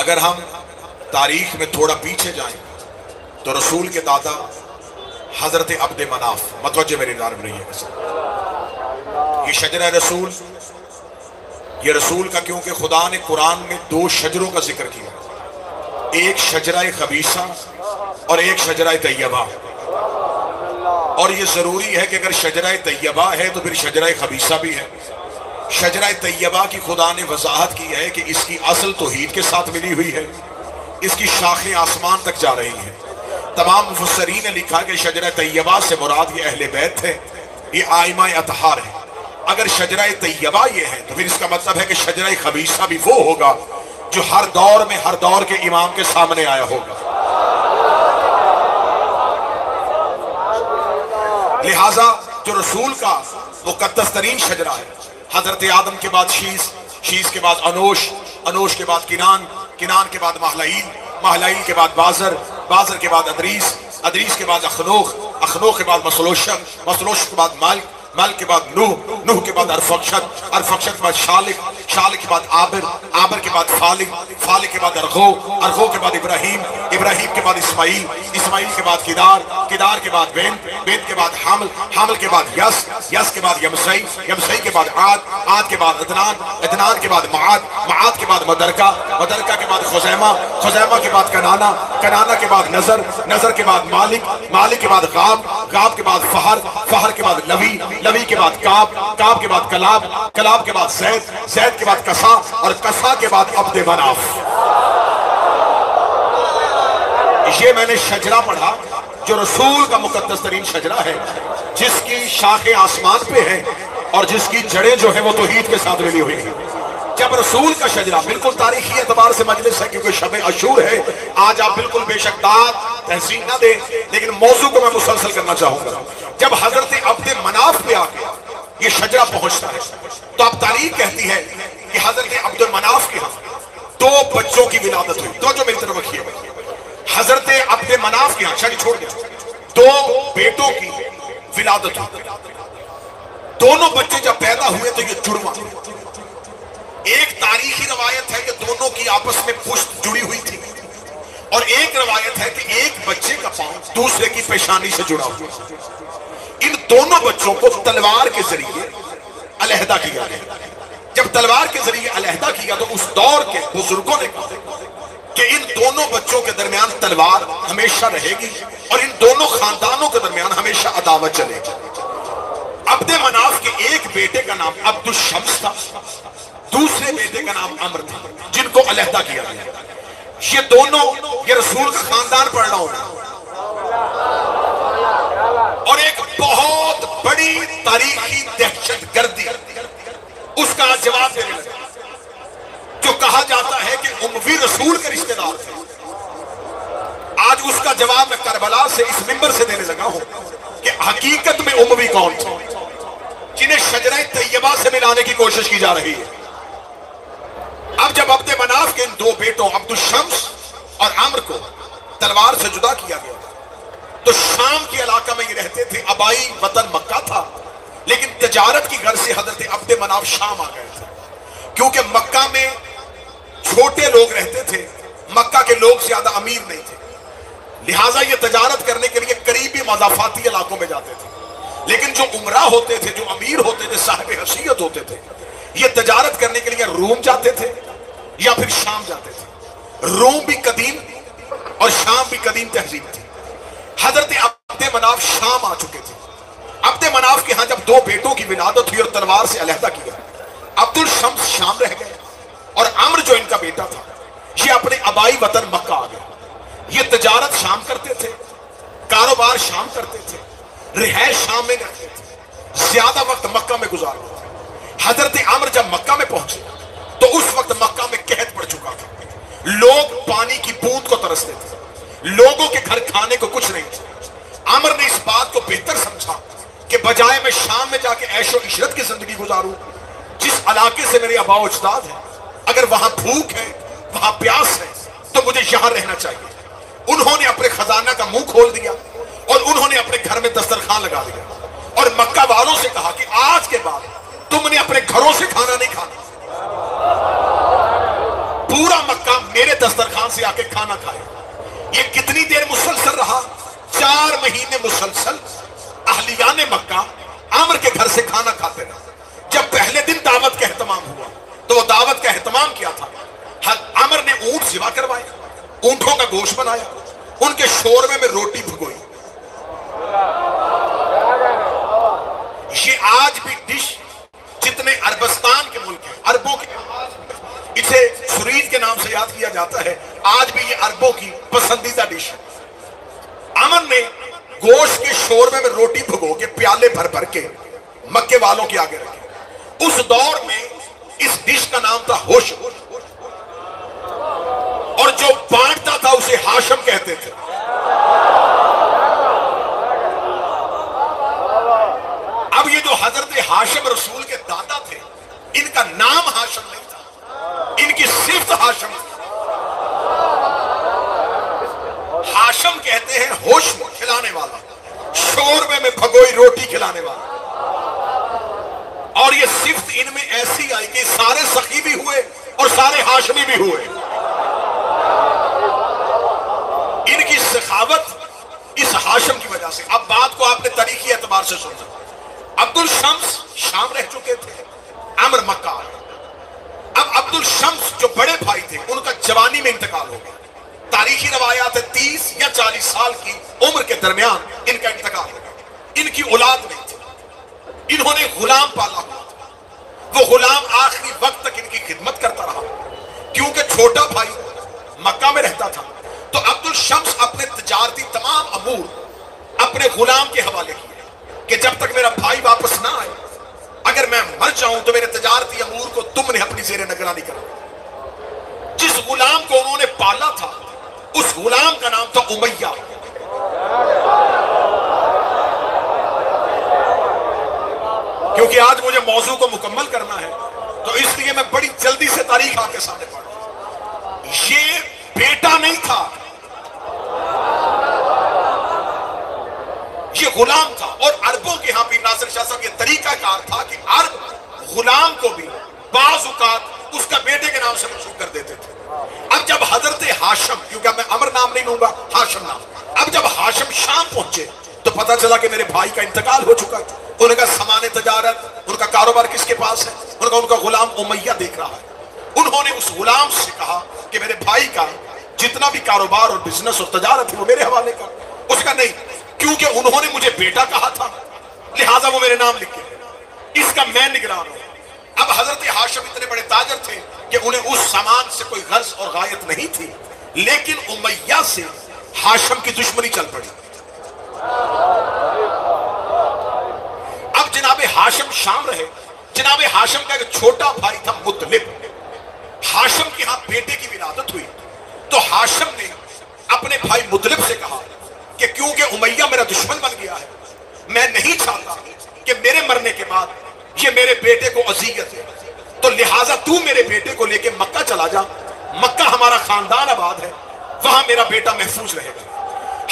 अगर हम तारीख में थोड़ा पीछे जाएं तो रसूल के दादा हजरत अब्द मनाफ, मतवज्जे मेरी जानिब रहिएगा, ये शजरा रसूल, ये रसूल का, क्योंकि खुदा ने कुरान में दो शजरों का जिक्र किया, एक शजरा खबीसा और एक शजरा तैयबा। और ये जरूरी है कि अगर शजरा तैयबा है तो फिर शजरा खबीसा भी है। शजरा तैयबा की खुदा ने वजाहत की है कि इसकी असल तौहीद के साथ मिली हुई है, इसकी शाखें आसमान तक जा रही हैं। तमाम मुफस्सरीन ने लिखा कि शजरा तैयबा से मुराद ये अहले बैत है, ये आइमा अतहार है। अगर शजरा तैयबा ये है तो फिर इसका मतलब है कि शजरा खबीसा भी वो होगा जो हर दौर में हर दौर के इमाम के सामने आया होगा। लिहाजा जो रसूल का मुकद्दस तरीन शजरा है, हजरत आदम के बाद शीस, शीस के बाद अनोश, अनोश के बाद किनान, किनान के बाद महलाइल, महलाइल के बाद बाजर, बाजर के बाद अदरीस, अदरीस के बाद अखनोख, अखनोख के बाद मसलोशन, मसलोश के बाद मालिक, मालिक के बाद नूह, नूह के बाद अरफक्षद, अरफक्षद के बाद शालिक, शालिक के बाद आबिर, आबिर के बाद फालिक, फालिक के बाद अरगो, अरगो के बाद इब्राहिम, इब्राहिम के बाद इस्माइल, इस्माइल के बाद किदार, किदार के बाद बेन, बेन के बाद हामल, हामल के बाद यस, यस के बाद यमसई, यमसई के बाद आद, आद के बाद अदनान, अदनान के बाद माद, माद के बाद मदरका, मदरका के बाद खुजैमा, खुजैमा के बाद कनाना, कनाना के बाद नजर, नजर के बाद मालिक, मालिक के बाद गाब, गाब के बाद फहर, फहर के बाद लवी, लवी के बाद काब, काब के बाद कलाब, कलाब के बाद जैद, जैद के बाद कसा, और कसा के बाद अब्द मनाफ। ये मैंने शजरा पढ़ा जो रसूल का मुकद्दस तरीन शजरा है, जिसकी शाखें आसमान पे है और जिसकी जड़ें जो है वो तौहीद के साथ मिली हुई है। जब रसूल का शजरा, बिल्कुल तारीखी एतबार से मजलिस है क्योंकि शब अशूर है, आज आप बिल्कुल बेशकदार तहसीन ना दें, लेकिन मौजू को मैं मुसलसल करना चाहूंगा। जब हजरत अब्द मनाफ पे आके ये शजरा पहुंचता है तो अब तारीख कहती है कि हजरत अब्द मनाफ के यहाँ दो बच्चों की विलादत हुई। तो जो मेरी तरफ रखिए, हजरत अब्द मनाफ के यहाँ, शरी छोड़ दिया, दो बेटों की विलादत हुई। दोनों बच्चे जब पैदा हुए तो ये जुड़वा, एक तारीखी रवायत है कि दोनों की आपस में पुश्त जुड़ी हुई थी, और एक रवायत है कि एक बच्चे का पांव दूसरे की पेशानी से जुड़ा हुआ। इन दोनों बच्चों को तलवार के जरिए अलहदा किया गया। जब तलवार के जरिए अलहदा किया तो उस दौर के बुजुर्गों ने कहा कि इन दोनों बच्चों के दरमियान तलवार हमेशा रहेगी और इन दोनों खानदानों के दरमियान हमेशा अदावत चलेगी। अब्द मनाफ के एक बेटे का नाम अब्दुल शम्स था, दूसरे बेटे का नाम अमर था, जिनको अलहदा किया गया। ये दोनों, ये रसूल का खानदान पढ़ रहा हूं, और एक बहुत बड़ी तारीखी दहशतगर्दी उसका जवाब देने लगा, जो कहा जाता है कि उम्वी रसूल के रिश्तेदार थे। आज उसका जवाब मैं करबला से, इस मिंबर से देने लगा हूं कि हकीकत में उम्वी कौन थे, जिन्हें शजरा तैयबा से मिलाने की कोशिश की जा रही है। अब जब अब्द मनाफ के इन दो बेटों अब्दुल शम्स और अम्र को तलवार से जुदा किया गया तो शाम के इलाका में ये रहते थे। अबाई वतन मक्का था, लेकिन तजारत की गर्ज से हजरत अब्द मनाफ शाम आ गए थे, क्योंकि मक्का में छोटे लोग रहते थे, मक्का के लोग ज्यादा अमीर नहीं थे, लिहाजा ये तजारत करने के लिए करीबी मज़ाफाती इलाकों में जाते थे। लेकिन जो उमरा होते थे, जो अमीर होते थे, साहिब हैसियत होते थे, ये तजारत करने के लिए रूम जाते थे या फिर शाम जाते थे। रूम भी कदीम और शाम भी कदीम तहजीब थी। हजरत अब्द मनाफ शाम आ चुके थे। अब्द मनाफ के यहां जब दो बेटों की विलादत हुई और तलवार से अलहदा किया, अब्दुल शम्स शाम रह गए और अम्र जो इनका बेटा था ये अपने अबाई वतन मक्का आ गया। ये तजारत शाम करते थे, कारोबार शाम करते थे, रिहायश शाम में रहते थे, ज्यादा वक्त मक्का में गुजारते थे। हजरत अम्र जब मक्का में पहुंचे तो उस वक्त मक्का में कहत पड़ चुका था, लोग पानी की बूंद को तरसते थे, लोगों के घर खाने को कुछ नहीं था। अमर ने इस बात को बेहतर समझा कि बजाय मैं शाम में जाके ऐशो इशरत की जिंदगी गुजारूं, जिस इलाके से मेरे आबा अजदाद है, अगर वहां भूख है, वहां प्यास है, तो मुझे यहां रहना चाहिए। उन्होंने अपने खजाना का मुंह खोल दिया और उन्होंने अपने घर में दस्तरखान लगा दिया और मक्का वालों से कहा कि आज के बाद तुमने अपने घरों से खाना नहीं खाना, पूरा मक्का मेरे दस्तरखान से आके खाना खाए। ये कितनी देर मुसलसल रहा? 4 महीने मुसलसल अहलियाने मक्का आमर के घर से खाना खाते रहे। जब पहले दिन दावत का एहतमाम हुआ तो वो दावत का एहतमाम किया था, आमर ने ऊंट ज़िबा करवाए, ऊंटों का गोश्त बनाया, उनके शोरबे में रोटी भिगोई। ये आज भी डिश जितने अरबस्तान के मुल्क हैं, अरबों के, इसे सुरीज के नाम से याद किया जाता है, आज भी ये अरबों की पसंदीदा डिश है। आमर ने गोश्त के शोरबे में रोटी भिगो के प्याले भर भर के मक्के वालों के आगे रखे। उस दौर में इस डिश का नाम था होश, और जो बांटता था उसे हाशम कहते थे। अब ये जो हजरत हाशिम रसूल के दादा थे, इनका नाम हाशिम नहीं था, इनकी सिर्फ हाशिम थी। हाशिम कहते हैं होश में खिलाने वाला, शोरबे में भगोई रोटी खिलाने वाला। और ये सिर्फ इनमें ऐसी आई कि सारे सखी भी हुए और सारे हाशमी भी हुए। इनकी सखावत इस हाशिम की वजह से। अब बात को आपने तरीकी एतबार से सुना। अब्दुल शम्स शाम रह चुके थे, अमर मक्का। अब अब्दुल शम्स जो बड़े भाई थे, उनका जवानी में इंतकाल हो गया। तारीखी रवायात है 30 या 40 साल की उम्र के दरमियान इनका इंतकाल हो गया। इनकी औलाद नहीं थी, इन्होंने गुलाम पाला हुआ था। वो गुलाम आखिरी वक्त तक इनकी खिदमत करता रहा, क्योंकि छोटा भाई मक्का में रहता था। तो अब्दुल शम्स अपने तिजारती तमाम अमूर अपने गुलाम के हवाले किए कि जब तक मेरा भाई वापस ना आए, अगर मैं मर जाऊं तो मेरे तिजारती अमूर को तुमने अपनी ज़ेरे निगरानी करना। जिस गुलाम को उन्होंने पाला था, उस गुलाम का नाम था उमैया। क्योंकि आज मुझे मौजू को मुकम्मल करना है, तो इसलिए मैं बड़ी जल्दी से तारीख आपके सामने पढ़। ये बेटा नहीं था, ये गुलाम था। और अरबों के यहां भी नासिर शाह साहब ये तरीका कार था कि अरब गुलाम को भी बाज़ औक़ात उसका बेटे के नाम से मंसूब कर देते थे। अब जब हजरत हाशिम, क्योंकि मैं अमर नाम नहीं लूंगा, हाशिम नाम, अब जब हाशिम शाम पहुंचे तो पता चला कि मेरे भाई का इंतकाल हो चुका है। उनका सामान तजारत, उनका कारोबार किसके पास है? उनका गुलाम उमैया देख रहा है। उन्होंने उस गुलाम से कहा कि मेरे भाई का जितना भी कारोबार और बिजनेस और तजारत है वो मेरे हवाले कर। उसका नहीं, क्योंकि उन्होंने मुझे बेटा कहा था, लिहाजा वो मेरे नाम लिख के, इसका मैं निगरान हूं। अब हजरत हाशिम इतने बड़े ताजर थे कि उन्हें उस सामान से कोई गर्ज और गायत नहीं थी, लेकिन उमैया से हाशिम की दुश्मनी चल पड़ी। अब जनाबे हाशिम शाम रहे। जनाबे हाशिम का एक छोटा भाई था मुतलिब। हाशिम के यहां बेटे की विलादत हुई तो हाशिम ने अपने भाई मुतलिब से कहा कि क्योंकि उमैया मेरा दुश्मन बन गया है, मैं नहीं चाहता कि मेरे मरने के बाद ये मेरे बेटे को अज़ियत है, तो लिहाजा तू मेरे बेटे को लेके मक्का चला जा। मक्का हमारा खानदान आबाद है, वहां मेरा बेटा महफूज रहेगा।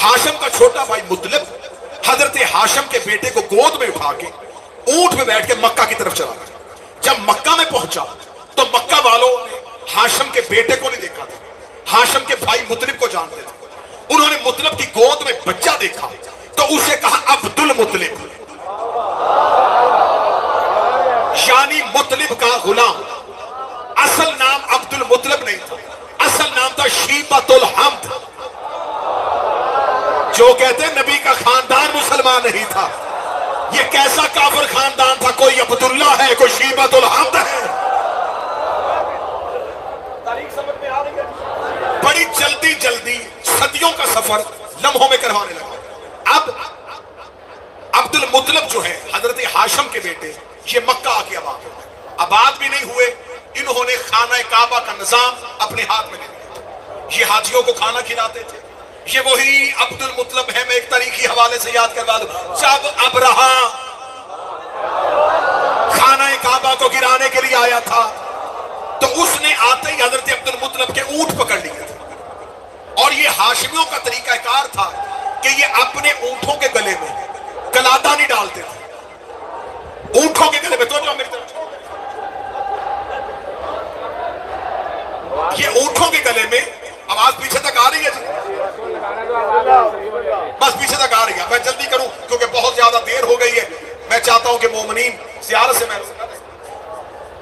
हाशिम का छोटा भाई मुतलिब हजरत हाशिम के बेटे को गोद में उठा के ऊंट में बैठ के मक्का की तरफ चला गया। जब मक्का में पहुंचा तो मक्का वालों ने हाशिम के बेटे को नहीं देखा था, हाशिम के भाई मुतलिब को जानते थे। उन्होंने मुतलिब की गोद में बच्चा देखा तो उसे कहा अब्दुल मुतलिब, यानी मुतलिब का गुलाम। असल नाम अब्दुल मुतलिब नहीं था, असल नाम था शीबतुल हम्द। जो कहते हैं नबी का खानदान मुसलमान नहीं था, ये कैसा काफिर खानदान था? कोई अब्दुल्ला है, कोई शीबतुल हम्द है। बड़ी जल्दी जल्दी सदियों का सफर लम्हों में करवाने लगा। अब अब्दुल मुतलिब जो है हजरत हाशिम के बेटे, ये मक्का आके आबाद भी नहीं हुए। इन्होंने खाना काबा का निजाम अपने हाथ में ले लिया। ये हाजियों को खाना खिलाते थे। ये वही अब्दुल मुतलिब है। मैं एक तरीकी हवाले से याद करवा दूं। जब अबरहा खाना काबा को गिराने के लिए आया था तो उसने आते ही हजरत अब्दुल मुतलिब के ऊंट पकड़ लिए थे। और ये हाशिमियों का तरीकाकार था कि ये अपने ऊंटों के गले में कलादा नहीं डालते थे। ऊंटों के गले में तो जो मेरी तरफ ये ऊंटों के गले में आवाज पीछे तक आ रही है जी? बस पीछे तक आ रही है। मैं जल्दी करूं क्योंकि बहुत ज्यादा देर हो गई है। मैं चाहता हूं कि मोमिनीन ज़ियारत से मैं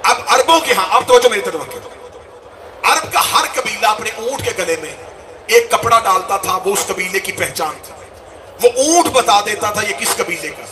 अब अरबों के, हाँ अब तो मेरी तरफ रखिए। अरब का हर कबीला अपने ऊंट के गले में एक कपड़ा डालता था, वो उस कबीले की पहचान थी। वो ऊंट बता देता था ये किस कबीले का।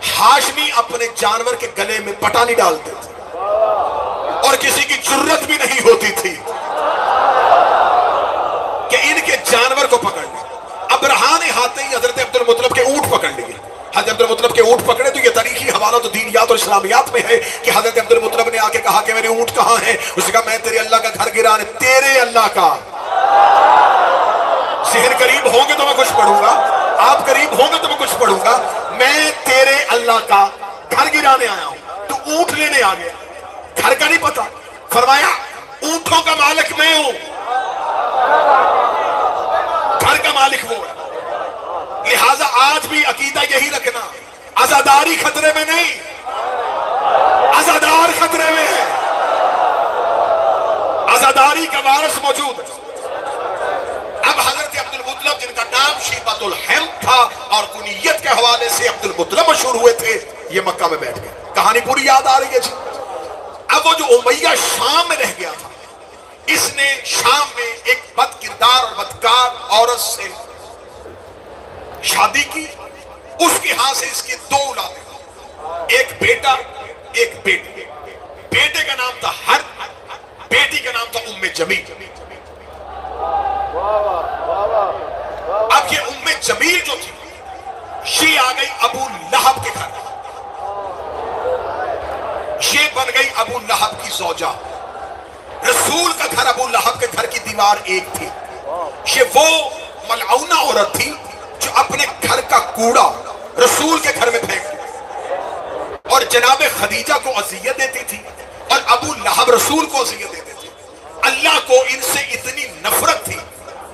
हाशमी अपने जानवर के गले में पटा नहीं डालते थे और किसी की जरूरत भी नहीं होती थी कि इनके जानवर को पकड़ ले। अब्रहा ने हाथे ही हजरत अब्दुल मुत्तलिब के ऊंट पकड़ लिए। हजरत अब्दुल मुत्तलिब के ऊंट पकड़े तो ये तारीखी हवाला तो दीनियात और इस्लामियात में है कि हजरत अब्दुल मुत्तलिब ने आके कहा कि मेरे ऊंट कहां है। उसने कहा मैं तेरे अल्लाह का घर गिराने, तेरे अल्लाह का। शहर करीब होंगे तो मैं कुछ पढ़ूंगा, आप करीब होंगे तो मैं कुछ पढ़ूंगा। मैं तेरे अल्लाह का घर गिराने आया हूं, तू ऊंट लेने आ गया, घर का नहीं पता। फरमाया ऊंटों का मालिक मैं हूं, घर का मालिक वो है। लिहाजा आज भी अकीदा यही रखना, आजादारी खतरे में नहीं, आजादार खतरे में है। आजादारी का वारिस मौजूद है। अब हजरत अब्दुल मुत्तलिब जिनका नाम शीबतुल हिम्द था और कुनियत के हवाले से अब्दुल मुत्तलिब मशहूर हुए थे, ये मक्का में बैठ गए। कहानी पूरी याद आ रही है जी। अब वो जो उमैया शाम में रह गया था, इसने शाम में एक बद किरदार और बदकार औरत से शादी की। उसके हाथ से इसके दो औलादें, एक बेटा एक बेटी। बेटे का नाम था हर, बेटी का नाम था उम्मे जमील। अब ये उम्मे जमील जो थी, ये आ गई अबू लहब के घर, ये बन गई अबू लहब की ज़ौजा। रसूल का घर अबू लहब के घर की दीवार एक थी। ये वो मलऊना औरत थी जो अपने घर का कूड़ा रसूल के घर में फेंक और जनाब खदीजा को अज़ियत देती थी और अबू लहब रसूल को अज़ियत देते थे। अल्लाह को इनसे इतनी नफरत थी,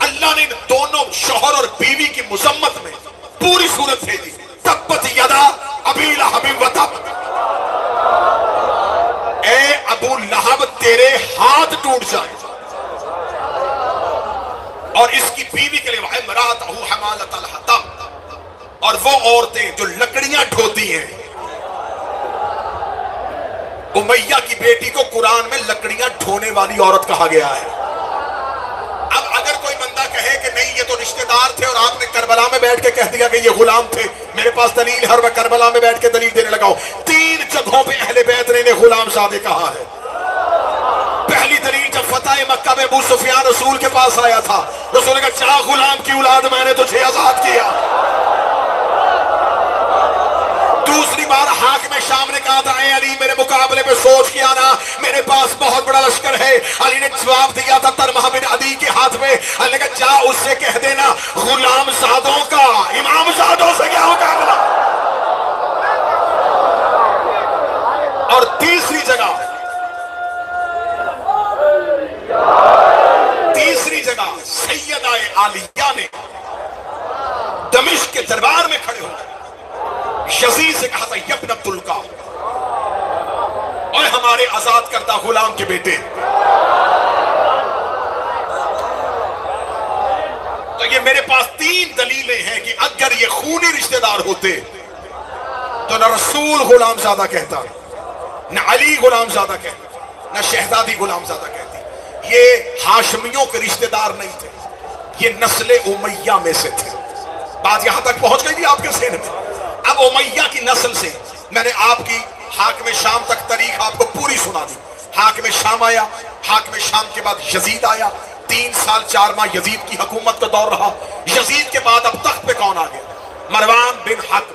अल्लाह ने इन दोनों शौहर और बीवी की मुजम्मत में पूरी सूरत भेजी। तब्बत यदा अबी लहब व तब, ए अबू लहब तेरे हाथ टूट जाए। और इसकी बीवी के लिए इमरातहु हमालतल हतब, और वो औरतें जो लकड़ियां ढोती हैं। उमैया की बेटी को कुरान में लकड़ियां ढोने वाली औरत कहा गया है। अब अगर कोई बंदा कहे कि नहीं ये तो रिश्तेदार थे और आपने करबला में बैठ के कह दिया कि ये गुलाम थे, मेरे पास दलील है और मैं करबला में बैठ के दलील देने लगा हूं। 3 जगहों पे अहले बैत ने गुलाम सादे कहा है। पहली दलील जब फतेह मक्का में अबू सुफियान रसूल के पास आया था, रसूल ने कहा जा गुलाम की औलाद मैंने तुझे आजाद किया। दूसरी बार हाकिम शाम ने कहा था ए अली मेरे मुकाबले में सोच के आना, मेरे पास बहुत बड़ा लश्कर है। अली ने जवाब दिया था तरमह बिन अदी के हाथ में, अली ने कहा जा उससे कह देना गुलाम सादों का इमाम सादों से क्या मुकाबला। और तीसरी जगह सैयदा आलिया ने दमिश्क के दरबार में खड़े हो यजीद से कहा था यब्न अब्दुल का, और हमारे आजाद करता गुलाम के बेटे। तो ये मेरे पास 3 दलीलें हैं कि अगर ये खूनी रिश्तेदार होते तो न रसूल गुलामजादा कहता, न अली गुलामजादा कहता, न शहजादी गुलामजादा कहती। ये हाशमियों के रिश्तेदार नहीं थे, ये नस्ल उमैया में से थे। बात यहां तक पहुंच गई थी आपके सेहन में। अब उमैया की नस्ल से मैंने आपकी हाकिम शाम तक तारीख आपको पूरी सुना दी। हाकिम शाम आया, हाकिम शाम के बाद यजीद आया। 3 साल 4 माह यजीद की हुकूमत का दौर रहा। यजीद के बाद अब तख्त पे कौन आ गया? मरवान बिन हक,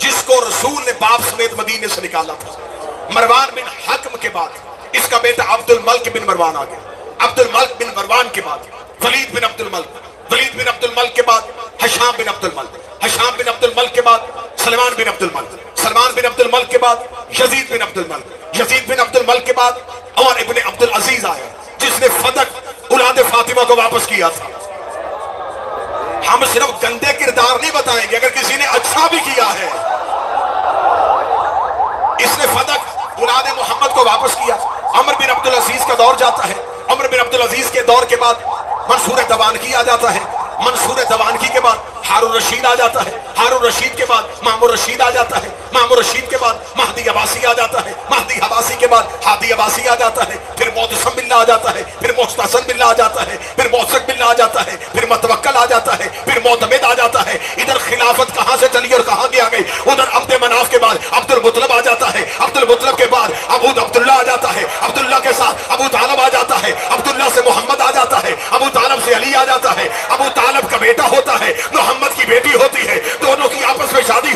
जिसको रसूल ने बाप समेत मदीने से निकाला था। मरवान बिन हकम के बाद इसका बेटा अब्दुल मल्क बिन मरवान आ गया। अब्दुल मल्क बिन मरवान के बाद वलीद बिन अब्दुल मल्क, वलीद बिन अब्दुल मल्क के बाद हशाम बिन अब्दुल मल्क, हशाम बिन अब्दुल मल्क के बाद सलमान बिन अब्दुल मल्क, सलमान बिन अब्दुल मल्क के बाद यजीद बिन अब्दुल मल्क, यजीद बिन अब्दुल मल्क के बाद उमर इब्न अब्दुल अजीज आया, जिसने फदक औलाद फातिमा को वापस किया था। हम सिर्फ गंदे किरदार नहीं बताएंगे, अगर किसी ने अच्छा भी किया है, इसने फदक औलाद मोहम्मद को वापस किया। उमर बिन अब्दुल अजीज का दौर जाता है, उमर बिन अब्दुल अजीज के दौर के बाद मंसूर दवानगी आ जाता है। मंसूर दवानगी के बाद हारून रशीद आ जाता है। हारून रशीद के बाद मामूर रशीद आ जाता है। मामूर रशीद के बाद महदी अब्बासी आ जाता है। महदी अब्बासी के बाद हादी अब्बासी आ जाता है। फिर मोहतसम बिल्ला आ जाता है। फिर मोहतसन बिल्ला आ जाता है। फिर मोहसक बिल्ला आ जाता है। फिर मतवक्कल आ जाता है। फिर मोतमिद आ जाता है। इधर खिलाफत कहां से चली और कहां गया गई। उधर अब्द मनाफ के बाद अब्दुल मुतलब आ जाता है। अब्दुल मुतलब के बाद अब्दुल्ला आ जाता है। अब्दुल्ला के साथ अबू तालब आ जाता है। अब्दुल्ला से मोहम्मद आ जाता है। अबू तालब से अली आ जाता है। अबू तालब का बेटा होता है, मोहम्मद की बेटी होती है, दोनों की आपस में शादी